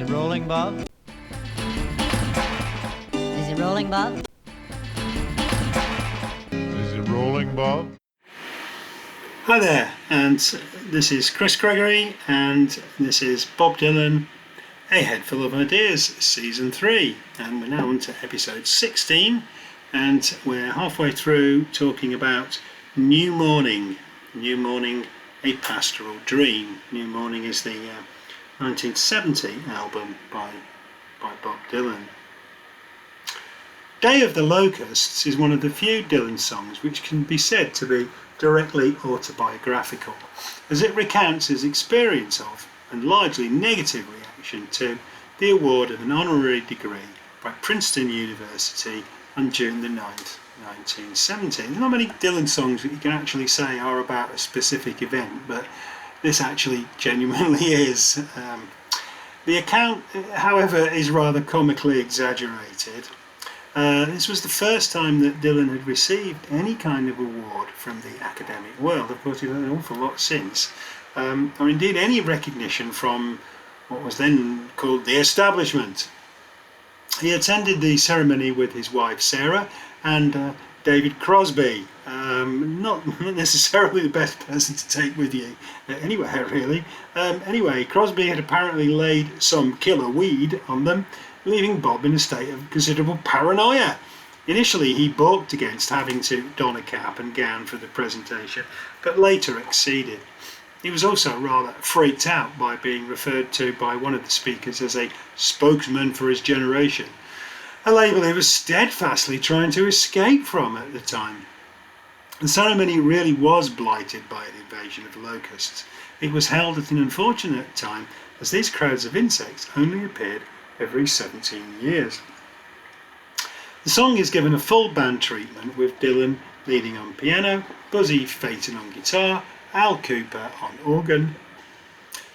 it rolling, Bob? Is it rolling, Bob? Is it rolling, Bob? Hi there, and this is Chris Gregory, and this is Bob Dylan, A Head Full of Ideas, Season 3, and we're now on to episode 16, and we're halfway through talking about New Morning, a Pastoral Dream. New Morning is the 1970 album by Bob Dylan. Day of the Locusts is one of the few Dylan songs which can be said to be directly autobiographical, as it recounts his experience of and largely negative reaction to the award of an honorary degree by Princeton University on June the 9th, 1970. There's not many Dylan songs that you can actually say are about a specific event, but this actually genuinely is. The account, however, is rather comically exaggerated. This was the first time that Dylan had received any kind of award from the academic world. Of course, he's had an awful lot since, or indeed any recognition from what was then called the establishment. He attended the ceremony with his wife Sarah and David Crosby, not necessarily the best person to take with you anywhere really. Anyway, Crosby had apparently laid some killer weed on them, leaving Bob in a state of considerable paranoia. Initially he balked against having to don a cap and gown for the presentation, but later acceded. He was also rather freaked out by being referred to by one of the speakers as a spokesman for his generation, a label he was steadfastly trying to escape from at the time. The ceremony really was blighted by an invasion of locusts. It was held at an unfortunate time, as these crowds of insects only appeared every 17 years. The song is given a full band treatment, with Dylan leading on piano, Buzzy Phaeton on guitar, Al Cooper on organ,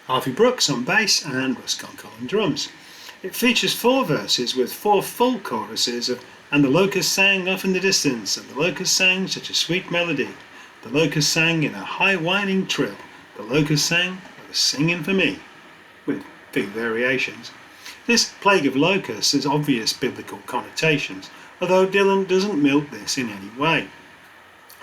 Harvey Brooks on bass, and Russ Conkle on drums. It features 4 verses with 4 full choruses of "And the locust sang off in the distance, and the locust sang such a sweet melody. The locust sang in a high whining trill. The locust sang, they were singing for me," with few variations. This plague of locusts has obvious biblical connotations, although Dylan doesn't milk this in any way.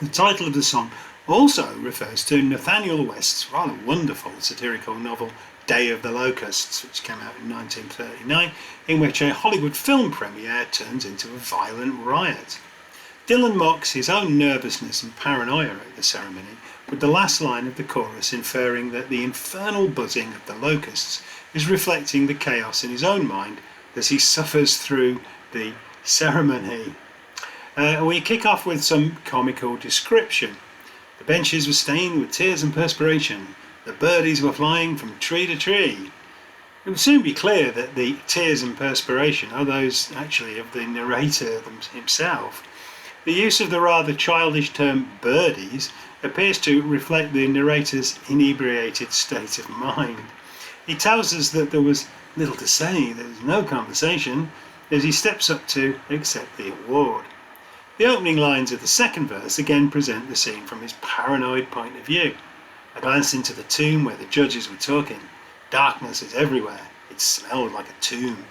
The title of the song also refers to Nathaniel West's rather wonderful satirical novel Day of the Locusts, which came out in 1939, in which a Hollywood film premiere turns into a violent riot. Dylan mocks his own nervousness and paranoia at the ceremony, with the last line of the chorus inferring that the infernal buzzing of the locusts is reflecting the chaos in his own mind as he suffers through the ceremony. We kick off with some comical description. The benches were stained with tears and perspiration. The birdies were flying from tree to tree. It will soon be clear that the tears and perspiration are those actually of the narrator himself. The use of the rather childish term birdies appears to reflect the narrator's inebriated state of mind. He tells us that there was little to say, there was no conversation, as he steps up to accept the award. The opening lines of the second verse again present the scene from his paranoid point of view. "I glanced into the tomb where the judges were talking. Darkness is everywhere. It smelled like a tomb."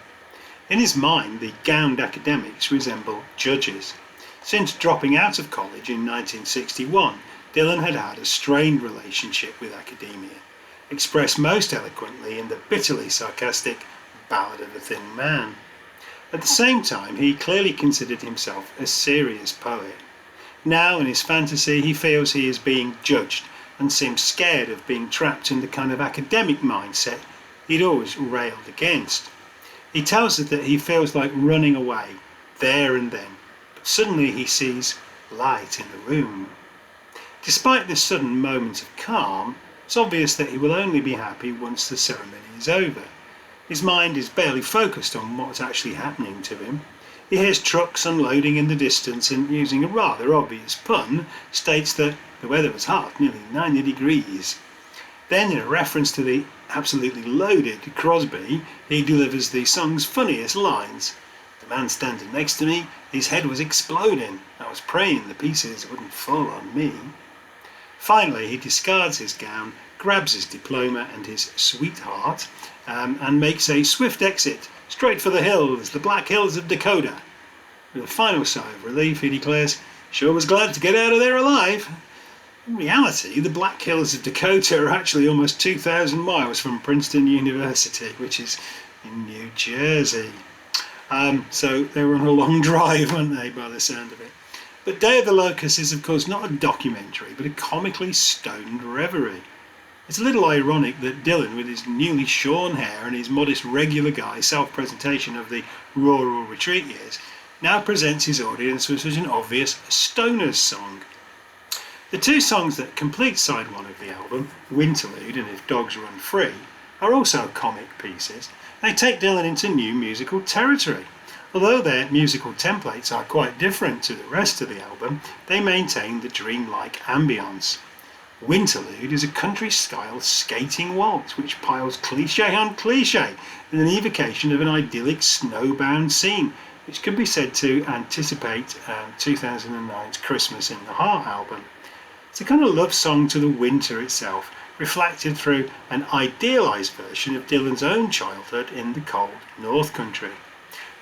In his mind, the gowned academics resemble judges. Since dropping out of college in 1961, Dylan had had a strained relationship with academia, expressed most eloquently in the bitterly sarcastic Ballad of a Thin Man. At the same time, he clearly considered himself a serious poet. Now, in his fantasy, he feels he is being judged and seems scared of being trapped in the kind of academic mindset he'd always railed against. He tells us that he feels like running away, there and then, but suddenly he sees light in the room. Despite this sudden moment of calm, it's obvious that he will only be happy once the ceremony is over. His mind is barely focused on what's actually happening to him. He hears trucks unloading in the distance and, using a rather obvious pun, states that the weather was hot, nearly 90 degrees. Then, in a reference to the absolutely loaded Crosby, he delivers the song's funniest lines. "The man standing next to me, his head was exploding. I was praying the pieces wouldn't fall on me." Finally, he discards his gown, grabs his diploma and his sweetheart and makes a swift exit straight for the hills, the Black Hills of Dakota. With a final sigh of relief, he declares, "Sure was glad to get out of there alive." In reality, the Black Hills of Dakota are actually almost 2,000 miles from Princeton University, which is in New Jersey. So they were on a long drive, weren't they, by the sound of it. But Day of the Locusts is, of course, not a documentary, but a comically stoned reverie. It's a little ironic that Dylan, with his newly shorn hair and his modest regular guy self-presentation of the rural retreat years, now presents his audience with such an obvious stoner's song. The two songs that complete side one of the album, Winterlude and If Dogs Run Free, are also comic pieces. They take Dylan into new musical territory. Although their musical templates are quite different to the rest of the album, they maintain the dreamlike ambience. Winterlude is a country-style skating waltz which piles cliché on cliché in an evocation of an idyllic snowbound scene, which could be said to anticipate 2009's Christmas in the Heart album. It's a kind of love song to the winter itself, reflected through an idealised version of Dylan's own childhood in the cold North Country.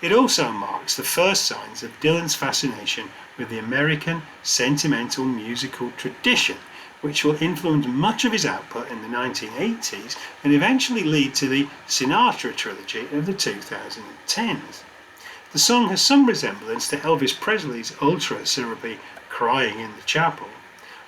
It also marks the first signs of Dylan's fascination with the American sentimental musical tradition, which will influence much of his output in the 1980s and eventually lead to the Sinatra trilogy of the 2010s. The song has some resemblance to Elvis Presley's ultra-syrupy Crying in the Chapel,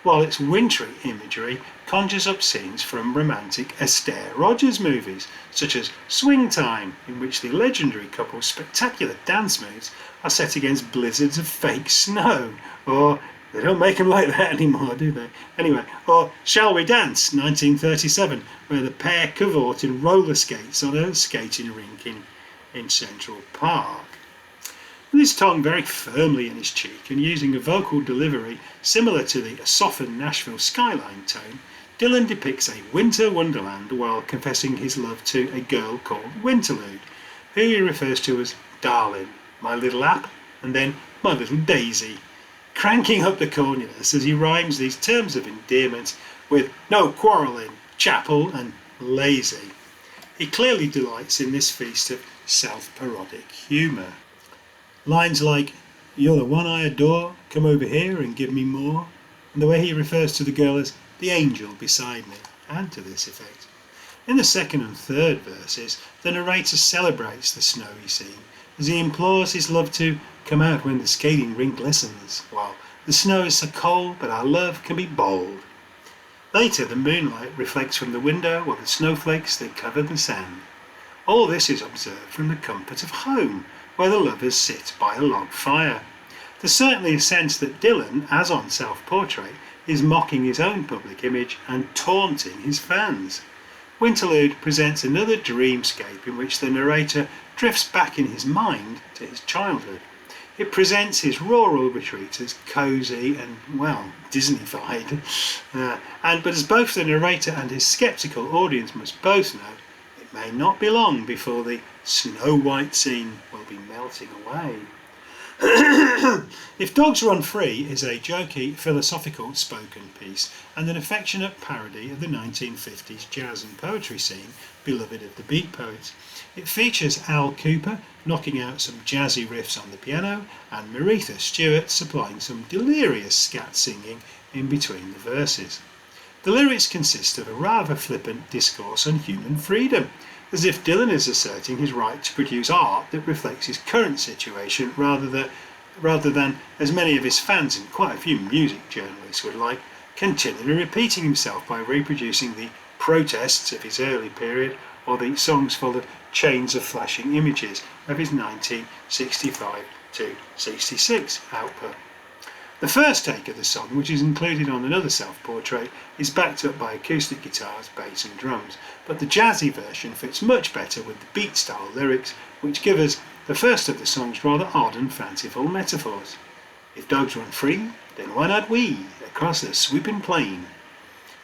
while its wintry imagery conjures up scenes from romantic Esther Rogers movies, such as Swing Time, in which the legendary couple's spectacular dance moves are set against blizzards of fake snow, or they don't make them like that anymore, do they? Anyway, or Shall We Dance, 1937, where the pair cavort in roller skates on a skating rink in Central Park. With his tongue very firmly in his cheek and using a vocal delivery similar to the softened Nashville skyline tone, Dylan depicts a winter wonderland while confessing his love to a girl called Winterlude, who he refers to as Darling, my little app, and then my little daisy, cranking up the corniness as he rhymes these terms of endearment with no quarrelling, chapel, and lazy. He clearly delights in this feast of self-parodic humour. Lines like, "You're the one I adore, come over here and give me more," and the way he refers to the girl as the angel beside me, add to this effect. In the second and third verses, the narrator celebrates the snowy scene as he implores his love to come out when the skating rink glistens, while the snow is so cold but our love can be bold. Later, the moonlight reflects from the window while the snowflakes they cover the sand. All this is observed from the comfort of home, where the lovers sit by a log fire. There's certainly a sense that Dylan, as on Self-Portrait, is mocking his own public image and taunting his fans. Winterlude presents another dreamscape in which the narrator drifts back in his mind to his childhood. It presents his rural retreat as cosy and, well, Disney-fied. But as both the narrator and his sceptical audience must both know, it may not be long before the snow white scene will be melting away. If Dogs Run Free is a jokey, philosophical spoken piece and an affectionate parody of the 1950s jazz and poetry scene, beloved of the Beat Poets. It features Al Cooper knocking out some jazzy riffs on the piano and Maretha Stewart supplying some delirious scat singing in between the verses. The lyrics consist of a rather flippant discourse on human freedom, as if Dylan is asserting his right to produce art that reflects his current situation rather than, as many of his fans and quite a few music journalists would like, continually repeating himself by reproducing the protests of his early period or the songs full of chains of flashing images of his 1965 to 66 output. The first take of the song, which is included on another Self-Portrait, is backed up by acoustic guitars, bass and drums, but the jazzy version fits much better with the beat-style lyrics, which give us the first of the song's rather odd and fanciful metaphors. If dogs run free, then why not we, across the sweeping plain?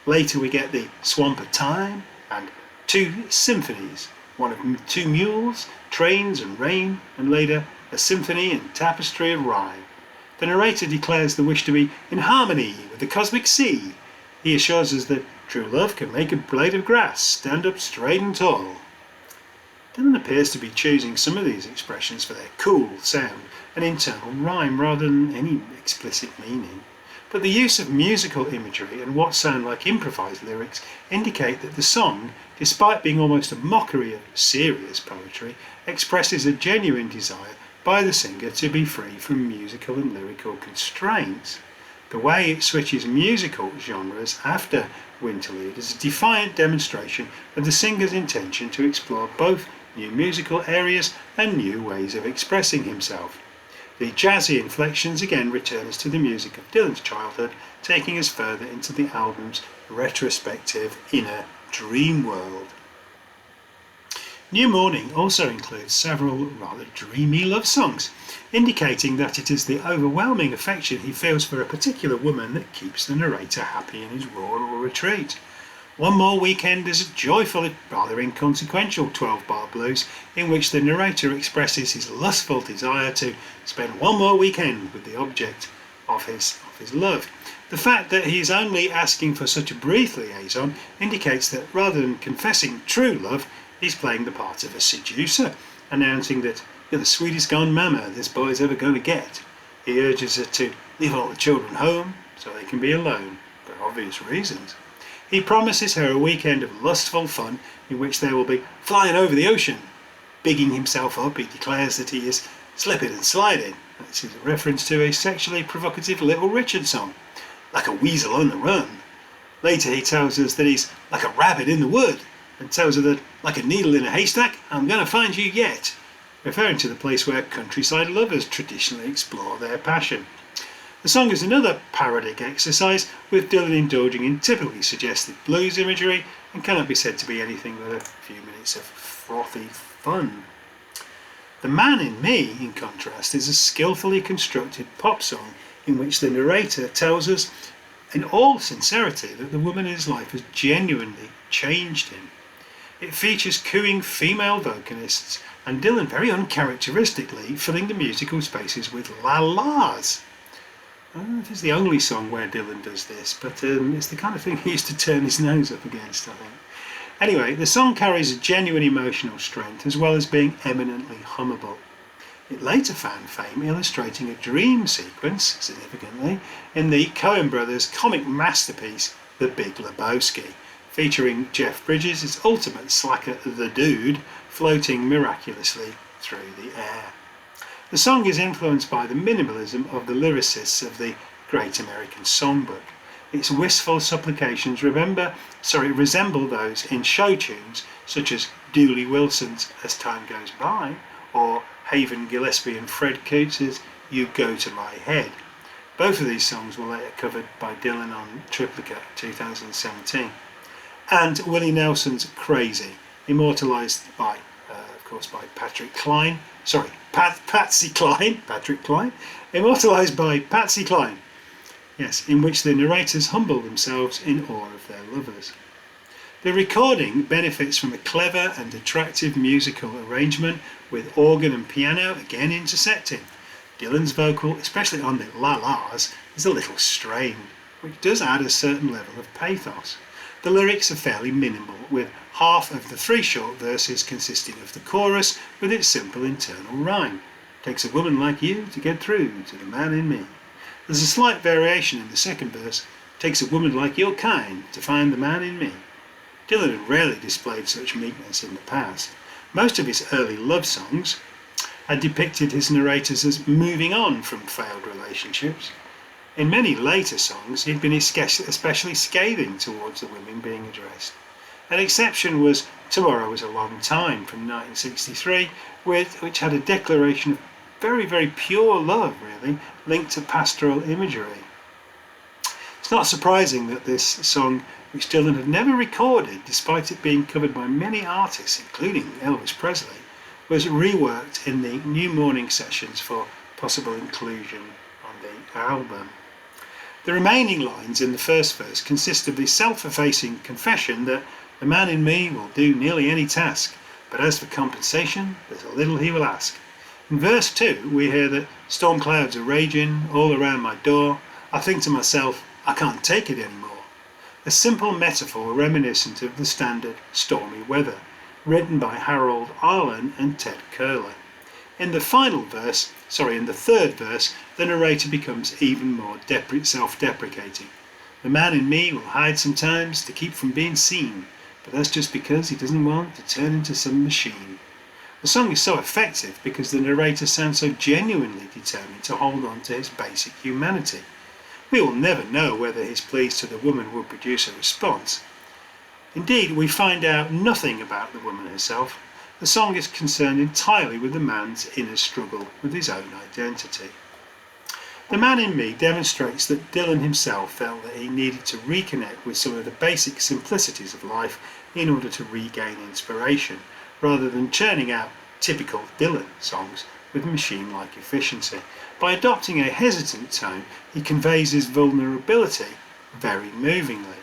Later we get the Swamp of Time and two symphonies, one of two mules, trains and rain, and later a symphony and tapestry of rhyme. The narrator declares the wish to be in harmony with the cosmic sea, He assures us that true love can make a blade of grass stand up straight and tall. Dylan appears to be choosing some of these expressions for their cool sound and internal rhyme rather than any explicit meaning. But the use of musical imagery and what sound like improvised lyrics indicate that the song, despite being almost a mockery of serious poetry, expresses a genuine desire by the singer to be free from musical and lyrical constraints. The way it switches musical genres after Winterlude is a defiant demonstration of the singer's intention to explore both new musical areas and new ways of expressing himself. The jazzy inflections again return us to the music of Dylan's childhood, taking us further into the album's retrospective inner dream world. New Morning also includes several rather dreamy love songs, indicating that it is the overwhelming affection he feels for a particular woman that keeps the narrator happy in his rural retreat. One More Weekend is a joyful, if rather inconsequential 12-bar blues in which the narrator expresses his lustful desire to spend one more weekend with the object of his love. The fact that he is only asking for such a brief liaison indicates that rather than confessing true love, he's playing the part of a seducer, announcing that you're the sweetest gone mama this boy's ever going to get. He urges her to leave all the children home so they can be alone, for obvious reasons. He promises her a weekend of lustful fun in which they will be flying over the ocean. Bigging himself up, he declares that he is slipping and sliding. This is a reference to a sexually provocative Little Richard song, like a weasel on the run. Later he tells us that he's like a rabbit in the wood, and tells her that, like a needle in a haystack, I'm going to find you yet, referring to the place where countryside lovers traditionally explore their passion. The song is another parodic exercise, with Dylan indulging in typically suggested blues imagery and cannot be said to be anything but a few minutes of frothy fun. The Man in Me, in contrast, is a skillfully constructed pop song in which the narrator tells us in all sincerity that the woman in his life has genuinely changed him. It features cooing female vocalists and Dylan very uncharacteristically filling the musical spaces with la-las. It is the only song where Dylan does this, but it's the kind of thing he used to turn his nose up against, I think. Anyway, the song carries a genuine emotional strength as well as being eminently hummable. It later found fame illustrating a dream sequence, significantly, in the Coen brothers' comic masterpiece, The Big Lebowski, featuring Jeff Bridges' ultimate slacker, the Dude, floating miraculously through the air. The song is influenced by the minimalism of the lyricists of the Great American Songbook. Its wistful supplications resemble those in show tunes such as Dooley Wilson's As Time Goes By or Haven Gillespie and Fred Coots's You Go to My Head. Both of these songs were later covered by Dylan on Triplicate 2017. And Willie Nelson's Crazy, immortalised by, of course, by Patrick Cline. Patrick Cline, immortalised by Patsy Cline. Yes, in which the narrators humble themselves in awe of their lovers. The recording benefits from a clever and attractive musical arrangement with organ and piano again intersecting. Dylan's vocal, especially on the la-las, is a little strained, which does add a certain level of pathos. The lyrics are fairly minimal, with half of the 3 short verses consisting of the chorus with its simple internal rhyme. Takes a woman like you to get through to the man in me. There's a slight variation in the second verse. Takes a woman like your kind to find the man in me. Dylan had rarely displayed such meekness in the past. Most of his early love songs had depicted his narrators as moving on from failed relationships. In many later songs, he'd been especially scathing towards the women being addressed. An exception was Tomorrow Was a Long Time from 1963, which had a declaration of very, very pure love, really, linked to pastoral imagery. It's not surprising that this song, which Dylan had never recorded, despite it being covered by many artists, including Elvis Presley, was reworked in the New Morning sessions for possible inclusion on the album. The remaining lines in the first verse consist of the self-effacing confession that the man in me will do nearly any task, but as for compensation, there's a little he will ask. In verse 2, we hear that storm clouds are raging all around my door. I think to myself, I can't take it anymore. a simple metaphor reminiscent of the standard stormy weather, written by Harold Arlen and Ted Curler. In the third verse, the narrator becomes even more self-deprecating. The man in me will hide sometimes to keep from being seen, but that's just because he doesn't want to turn into some machine. The song is so effective because the narrator sounds so genuinely determined to hold on to his basic humanity. We will never know whether his pleas to the woman will produce a response. Indeed, we find out nothing about the woman herself. The song is concerned entirely with the man's inner struggle with his own identity. The Man in Me demonstrates that Dylan himself felt that he needed to reconnect with some of the basic simplicities of life in order to regain inspiration, rather than churning out typical Dylan songs with machine-like efficiency. By adopting a hesitant tone, he conveys his vulnerability very movingly.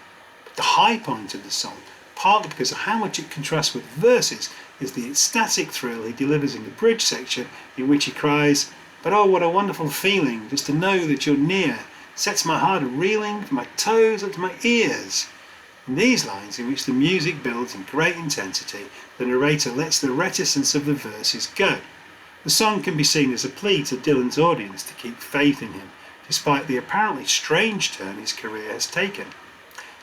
But the high point of the song, partly because of how much it contrasts with verses, is the ecstatic thrill he delivers in the bridge section, in which he cries, "But oh, what a wonderful feeling, just to know that you're near, sets my heart a-reeling from my toes up to my ears." In these lines, in which the music builds in great intensity, the narrator lets the reticence of the verses go. The song can be seen as a plea to Dylan's audience to keep faith in him, despite the apparently strange turn his career has taken.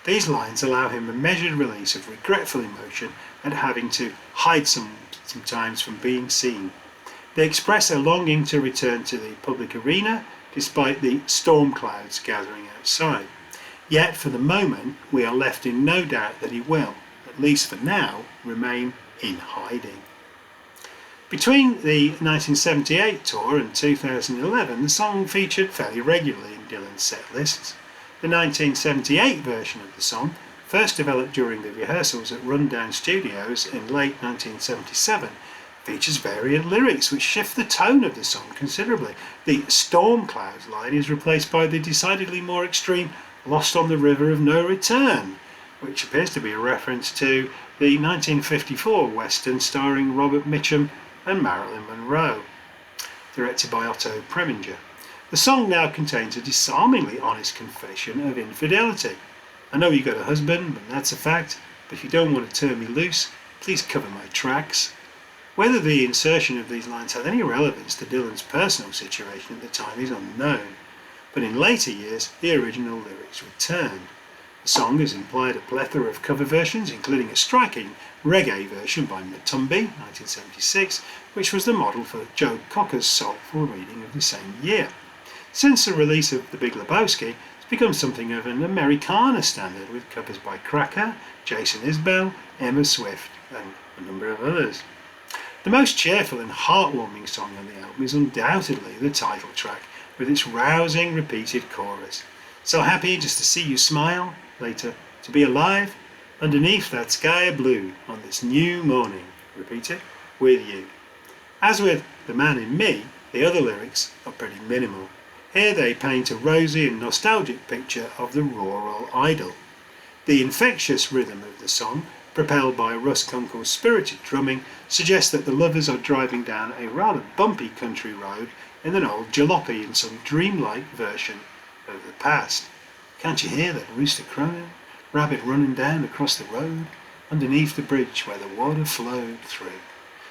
These lines allow him a measured release of regretful emotion at having to hide sometimes from being seen. They express a longing to return to the public arena, despite the storm clouds gathering outside. Yet, for the moment, we are left in no doubt that he will, at least for now, remain in hiding. Between the 1978 tour and 2011, the song featured fairly regularly in Dylan's set lists. The 1978 version of the song, first developed during the rehearsals at Rundown Studios in late 1977, features variant lyrics which shift the tone of the song considerably. The storm clouds line is replaced by the decidedly more extreme "Lost on the River of No Return," which appears to be a reference to the 1954 western starring Robert Mitchum and Marilyn Monroe, directed by Otto Preminger. The song now contains a disarmingly honest confession of infidelity. "I know you got a husband, and that's a fact, but if you don't want to turn me loose, please cover my tracks." Whether the insertion of these lines had any relevance to Dylan's personal situation at the time is unknown, but in later years the original lyrics returned. The song has implied a plethora of cover versions, including a striking reggae version by Matumbi, 1976, which was the model for Joe Cocker's soulful reading of the same year. Since the release of The Big Lebowski, it's become something of an Americana standard, with covers by Cracker, Jason Isbell, Emma Swift, and a number of others. The most cheerful and heartwarming song on the album is undoubtedly the title track, with its rousing repeated chorus. "So happy just to see you smile," later, "to be alive, underneath that sky of blue, on this new morning," repeat it, "with you." As with The Man in Me, the other lyrics are pretty minimal. Here they paint a rosy and nostalgic picture of the rural idyll. The infectious rhythm of the song, propelled by Russ Kunkel's spirited drumming, suggests that the lovers are driving down a rather bumpy country road in an old jalopy in some dreamlike version of the past. "Can't you hear that rooster crowing? Rabbit running down across the road, underneath the bridge where the water flowed through."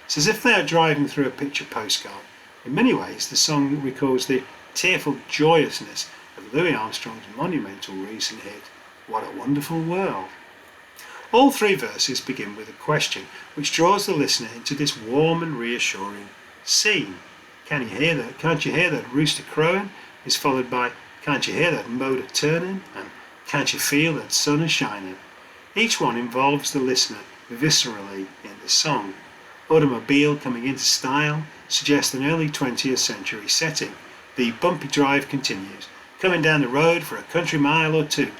It's as if they are driving through a picture postcard. In many ways, the song recalls the tearful joyousness of Louis Armstrong's monumental recent hit, "What a Wonderful World." All three verses begin with a question, which draws the listener into this warm and reassuring scene. Can't you hear that rooster crowing?" is followed by "Can't you hear that motor turning?" and "Can't you feel that sun a shining?" Each one involves the listener viscerally in the song. "Automobile coming into style" suggests an early 20th century setting. The bumpy drive continues. Coming down the road for a country mile or two,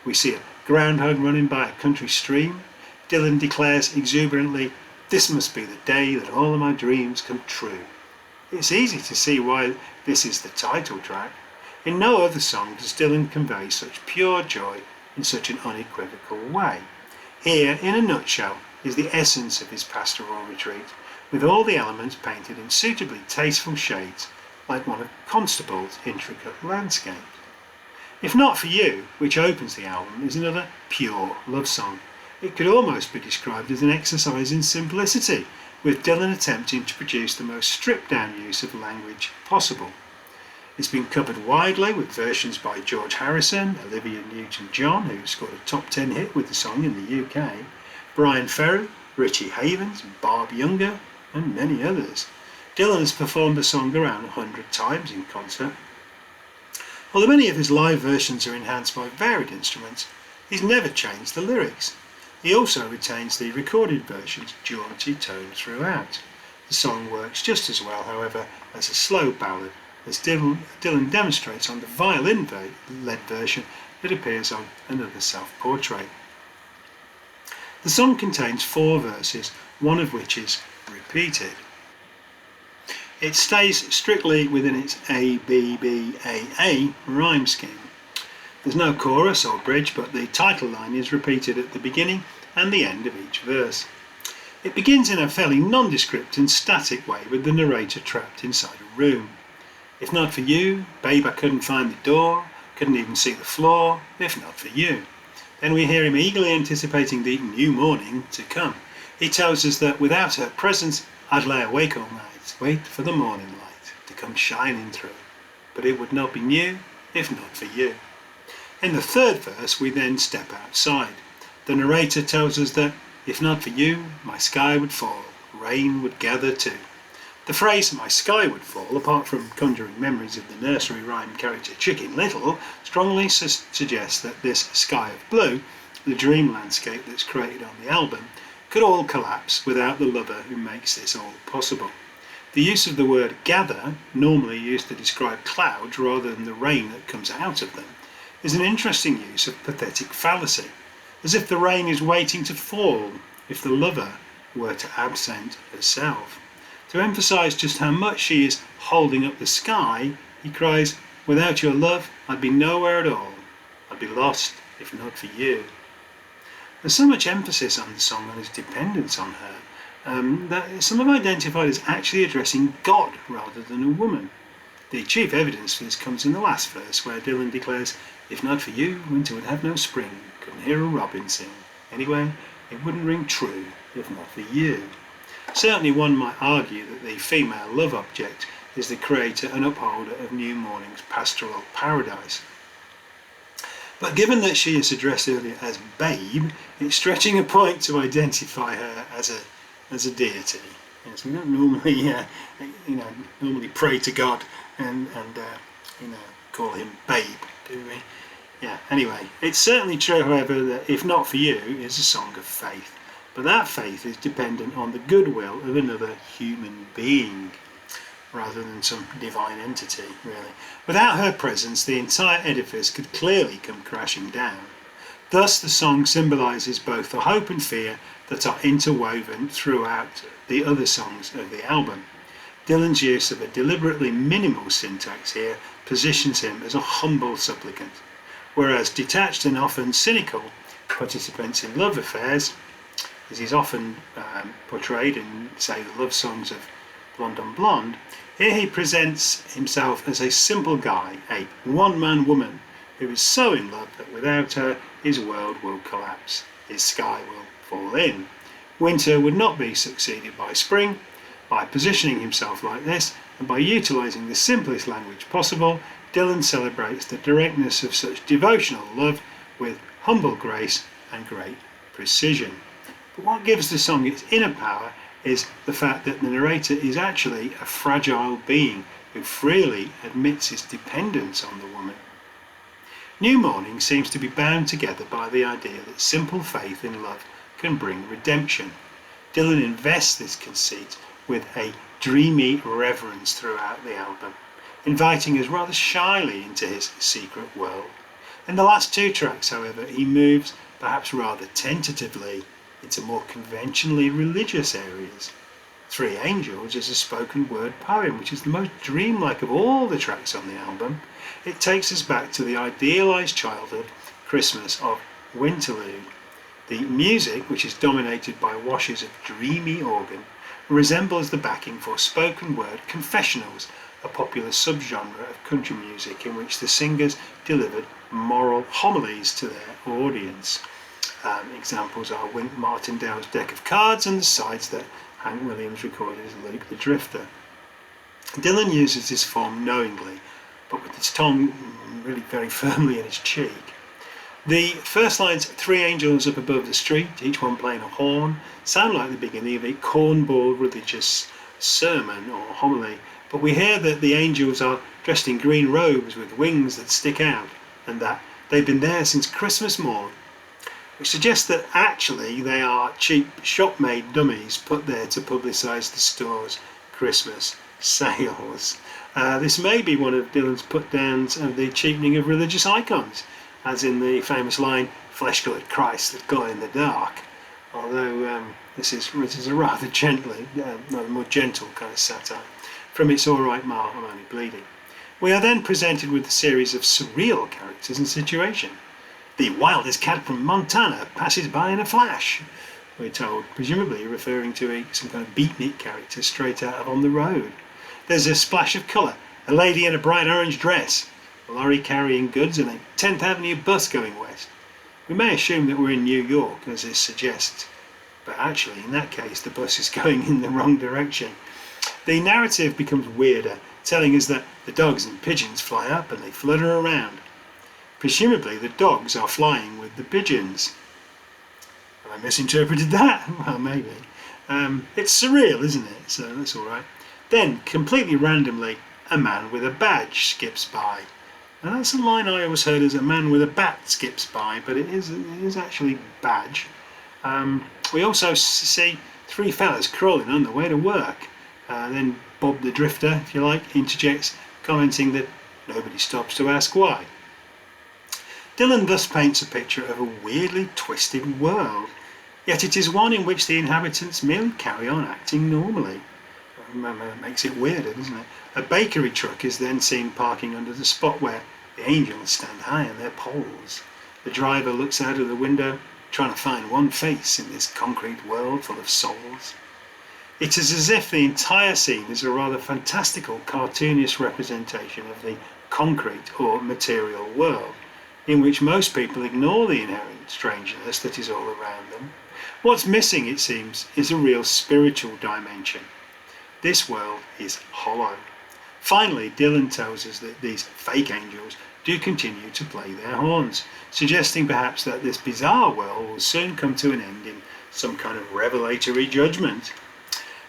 we see a groundhog running by a country stream. Dylan declares exuberantly, "This must be the day that all of my dreams come true." It's easy to see why this is the title track. In no other song does Dylan convey such pure joy in such an unequivocal way. Here, in a nutshell, is the essence of his pastoral retreat, with all the elements painted in suitably tasteful shades, like one of Constable's intricate landscapes. If Not For You, which opens the album, is another pure love song. It could almost be described as an exercise in simplicity, with Dylan attempting to produce the most stripped-down use of language possible. It's been covered widely with versions by George Harrison, Olivia Newton-John, who scored a top 10 hit with the song in the UK, Brian Ferry, Richie Havens, Bob Younger, and many others. Dylan has performed the song around 100 times in concert. Although many of his live versions are enhanced by varied instruments, he's never changed the lyrics. He also retains the recorded version's jaunty tone throughout. The song works just as well, however, as a slow ballad, as Dylan demonstrates on the violin-led version that appears on Another Self-Portrait. The song contains 4 verses, one of which is repeated. It stays strictly within its A-B-B-A-A rhyme scheme. There's no chorus or bridge, but the title line is repeated at the beginning and the end of each verse. It begins in a fairly nondescript and static way with the narrator trapped inside a room. If not for you, babe, I couldn't find the door, couldn't even see the floor, if not for you. Then we hear him eagerly anticipating the new morning to come. He tells us that without her presence, I'd lay awake all night, wait for the morning light to come shining through. But it would not be new, if not for you. In the 3rd verse, we then step outside. The narrator tells us that, if not for you, my sky would fall, rain would gather too. The phrase, my sky would fall, apart from conjuring memories of the nursery rhyme character Chicken Little, strongly suggests that this sky of blue, the dream landscape that's created on the album, could all collapse without the lover who makes this all possible. The use of the word gather, normally used to describe clouds rather than the rain that comes out of them, is an interesting use of pathetic fallacy, as if the rain is waiting to fall if the lover were to absent herself. To emphasise just how much she is holding up the sky, he cries, without your love, I'd be nowhere at all. I'd be lost if not for you. There's so much emphasis on the song on his dependence on her that some have identified as actually addressing God rather than a woman. The chief evidence for this comes in the last verse, where Dylan declares, if not for you, winter would have no spring, couldn't hear a robin sing. Anyway, it wouldn't ring true if not for you. Certainly one might argue that the female love object is the creator and upholder of New Morning's pastoral paradise. But given that she is addressed earlier as babe, it's stretching a point to identify her as a deity. Yes, we don't normally, normally pray to God and call him babe, do we? Yeah. Anyway, it's certainly true, however, that If Not For You is a song of faith. But that faith is dependent on the goodwill of another human being, rather than some divine entity, really. Without her presence, the entire edifice could clearly come crashing down. Thus, the song symbolises both the hope and fear that are interwoven throughout the other songs of the album. Dylan's use of a deliberately minimal syntax here positions him as a humble supplicant, whereas detached and often cynical participants in love affairs, as he's often portrayed in, say, the love songs of Blonde on Blonde, here he presents himself as a simple guy, a one-man woman who is so in love that without her his world will collapse, his sky will fall in. Winter would not be succeeded by spring. By positioning himself like this, and by utilising the simplest language possible, Dylan celebrates the directness of such devotional love with humble grace and great precision. But what gives the song its inner power is the fact that the narrator is actually a fragile being who freely admits his dependence on the woman. New Morning seems to be bound together by the idea that simple faith in love can bring redemption. Dylan invests this conceit with a dreamy reverence throughout the album, inviting us rather shyly into his secret world. In the last 2 tracks, however, he moves, perhaps rather tentatively, into more conventionally religious areas. 3 Angels is a spoken word poem, which is the most dreamlike of all the tracks on the album. It takes us back to the idealised childhood Christmas of Winterlude. The music, which is dominated by washes of dreamy organ, resembles the backing for spoken word confessionals a popular subgenre of country music in which the singers delivered moral homilies to their audience. Examples are Wink Martindale's Deck of Cards and the sides that Hank Williams recorded as Luke the Drifter. Dylan uses this form knowingly, but with his tongue really very firmly in his cheek. The first lines, 3 angels up above the street, each one playing a horn, sound like the beginning of a cornball religious sermon or homily, but we hear that the angels are dressed in green robes with wings that stick out, and that they've been there since Christmas morn, which suggests that actually they are cheap shop-made dummies put there to publicise the store's Christmas sales. This may be one of Dylan's put-downs of the cheapening of religious icons, as in the famous line, flesh-coloured Christ that glow in the dark, although this is written a rather gently, more gentle kind of satire. From It's Alright Ma, I'm Only Bleeding. We are then presented with a series of surreal characters and situation. The wildest cat from Montana passes by in a flash, we're told, presumably referring to some kind of beatnik character straight out of On the Road. There's a splash of colour, a lady in a bright orange dress, a lorry carrying goods and a 10th Avenue bus going west. We may assume that we're in New York, as this suggests, but actually in that case the bus is going in the wrong direction. The narrative becomes weirder, telling us that the dogs and pigeons fly up and they flutter around. Presumably the dogs are flying with the pigeons. Have I misinterpreted that? Well, maybe. It's surreal, isn't it? So that's alright. Then, completely randomly, a man with a badge skips by. Now that's a line I always heard as a man with a bat skips by, but it is actually badge. We also see 3 fellas crawling on the way to work. Then Bob the Drifter, if you like, interjects, commenting that nobody stops to ask why. Dylan thus paints a picture of a weirdly twisted world, yet it is one in which the inhabitants merely carry on acting normally. That makes it weirder, doesn't it? A bakery truck is then seen parking under the spot where the angels stand high on their poles. The driver looks out of the window, trying to find one face in this concrete world full of souls. It is as if the entire scene is a rather fantastical, cartoonish representation of the concrete or material world, in which most people ignore the inherent strangeness that is all around them. What's missing, it seems, is a real spiritual dimension. This world is hollow. Finally, Dylan tells us that these fake angels do continue to play their horns, suggesting perhaps that this bizarre world will soon come to an end in some kind of revelatory judgment.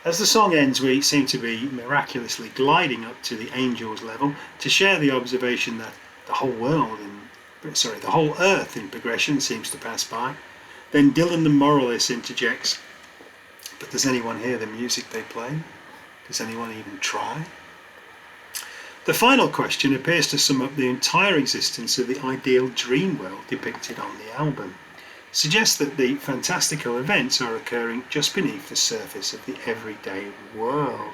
As the song ends, we seem to be miraculously gliding up to the angels' level to share the observation that the whole earth in progression seems to pass by. Then Dylan the moralist interjects, but does anyone hear the music they play? Does anyone even try? The final question appears to sum up the entire existence of the ideal dream world depicted on the album. It suggests that the fantastical events are occurring just beneath the surface of the everyday world.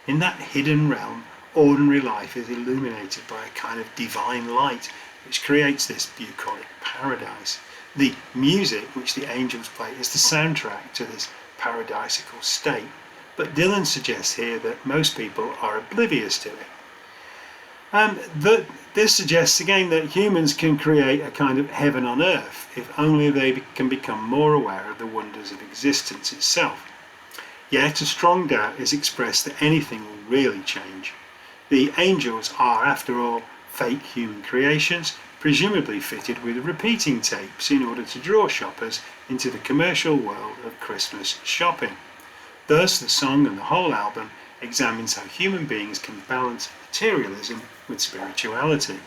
In that hidden realm, ordinary life is illuminated by a kind of divine light which creates this bucolic paradise. The music which the angels play is the soundtrack to this paradisical state, but Dylan suggests here that most people are oblivious to it. This suggests again that humans can create a kind of heaven on earth if only they can become more aware of the wonders of existence itself. Yet a strong doubt is expressed that anything will really change. The angels are, after all, fake human creations, presumably fitted with repeating tapes in order to draw shoppers into the commercial world of Christmas shopping. Thus, the song and the whole album examines how human beings can balance materialism with spirituality.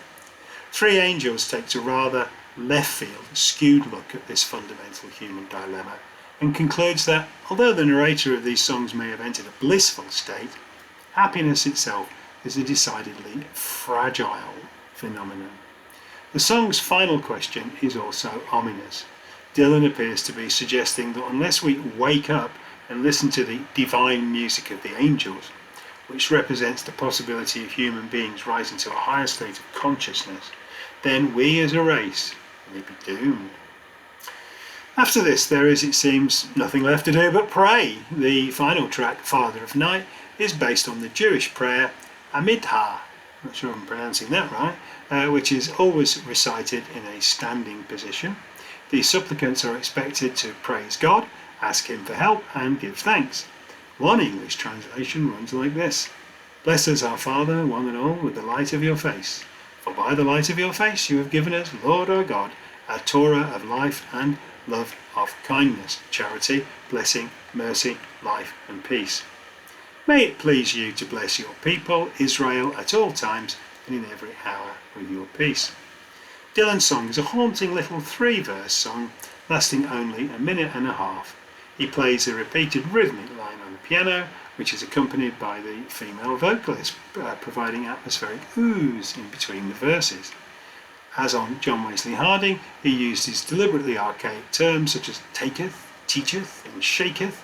3 Angels takes a rather left-field, skewed look at this fundamental human dilemma and concludes that, although the narrator of these songs may have entered a blissful state, happiness itself is a decidedly fragile phenomenon. The song's final question is also ominous. Dylan appears to be suggesting that unless we wake up and listen to the divine music of the angels, which represents the possibility of human beings rising to a higher state of consciousness, then we as a race may be doomed. After this, there is, it seems, nothing left to do but pray. The final track, Father of Night, is based on the Jewish prayer, Amidha, I'm not sure I'm pronouncing that right, which is always recited in a standing position. The supplicants are expected to praise God, ask him for help, and give thanks. One English translation runs like this: Bless us, our Father, one and all, with the light of your face. For by the light of your face you have given us, Lord our God, a Torah of life and love of kindness, charity, blessing, mercy, life and peace. May it please you to bless your people, Israel, at all times and in every hour with your peace. Dylan's song is a haunting little 3-verse song lasting only a minute and a half. He plays a repeated rhythmic line on the piano, which is accompanied by the female vocalist, providing atmospheric oohs in between the verses. As on John Wesley Harding, he uses deliberately archaic terms such as taketh, teacheth and shaketh.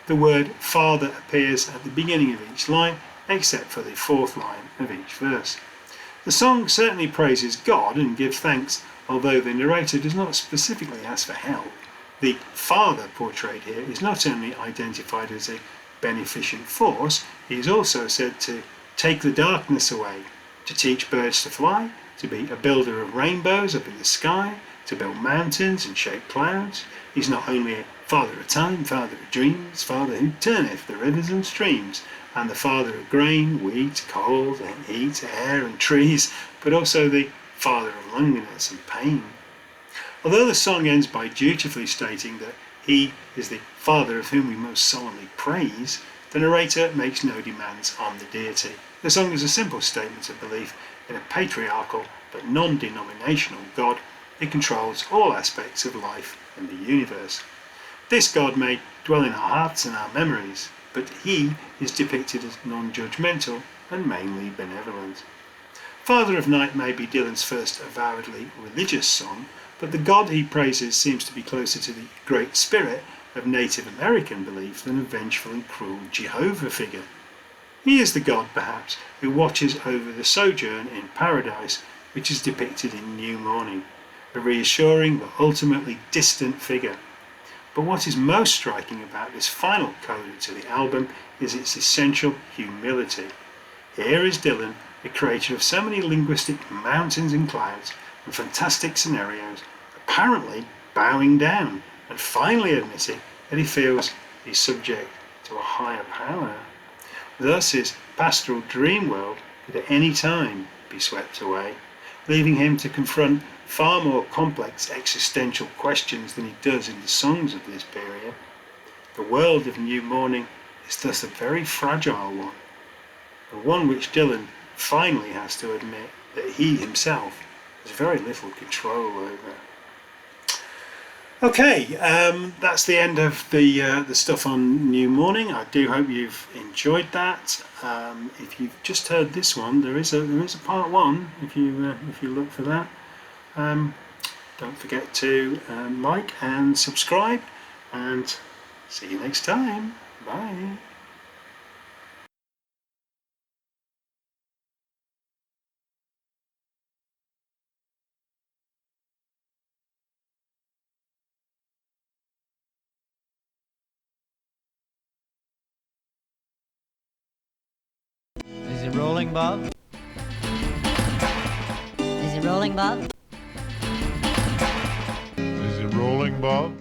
The word Father appears at the beginning of each line, except for the 4th line of each verse. The song certainly praises God and gives thanks, although the narrator does not specifically ask for help. The Father portrayed here is not only identified as a beneficent force, he is also said to take the darkness away, to teach birds to fly, to be a builder of rainbows up in the sky, to build mountains and shape clouds. He's not only a father of time, father of dreams, father who turneth the rivers and streams, and the father of grain, wheat, cold, and heat, air and trees, but also the father of loneliness and pain. Although the song ends by dutifully stating that he is the Father of whom we most solemnly praise, the narrator makes no demands on the deity. The song is a simple statement of belief in a patriarchal but non-denominational God who controls all aspects of life and the universe. This God may dwell in our hearts and our memories, but he is depicted as non-judgmental and mainly benevolent. Father of Night may be Dylan's first avowedly religious song, but the God he praises seems to be closer to the Great Spirit of Native American belief than a vengeful and cruel Jehovah figure. He is the God, perhaps, who watches over the sojourn in paradise, which is depicted in New Morning, a reassuring but ultimately distant figure. But what is most striking about this final coda to the album is its essential humility. Here is Dylan, the creator of so many linguistic mountains and clouds and fantastic scenarios, apparently bowing down and finally admitting that he feels he's subject to a higher power. Thus his pastoral dream world could at any time be swept away, leaving him to confront far more complex existential questions than he does in the songs of this period. The world of New Morning is thus a very fragile one, and one which Dylan finally has to admit that he himself has very little control over. Okay, that's the end of the stuff on New Morning. I do hope you've enjoyed that. If you've just heard this one, there is a part 1. If you look for that, don't forget to like and subscribe, and see you next time. Bye. Is it rolling, Bob? Is it rolling, Bob? Is it rolling, Bob?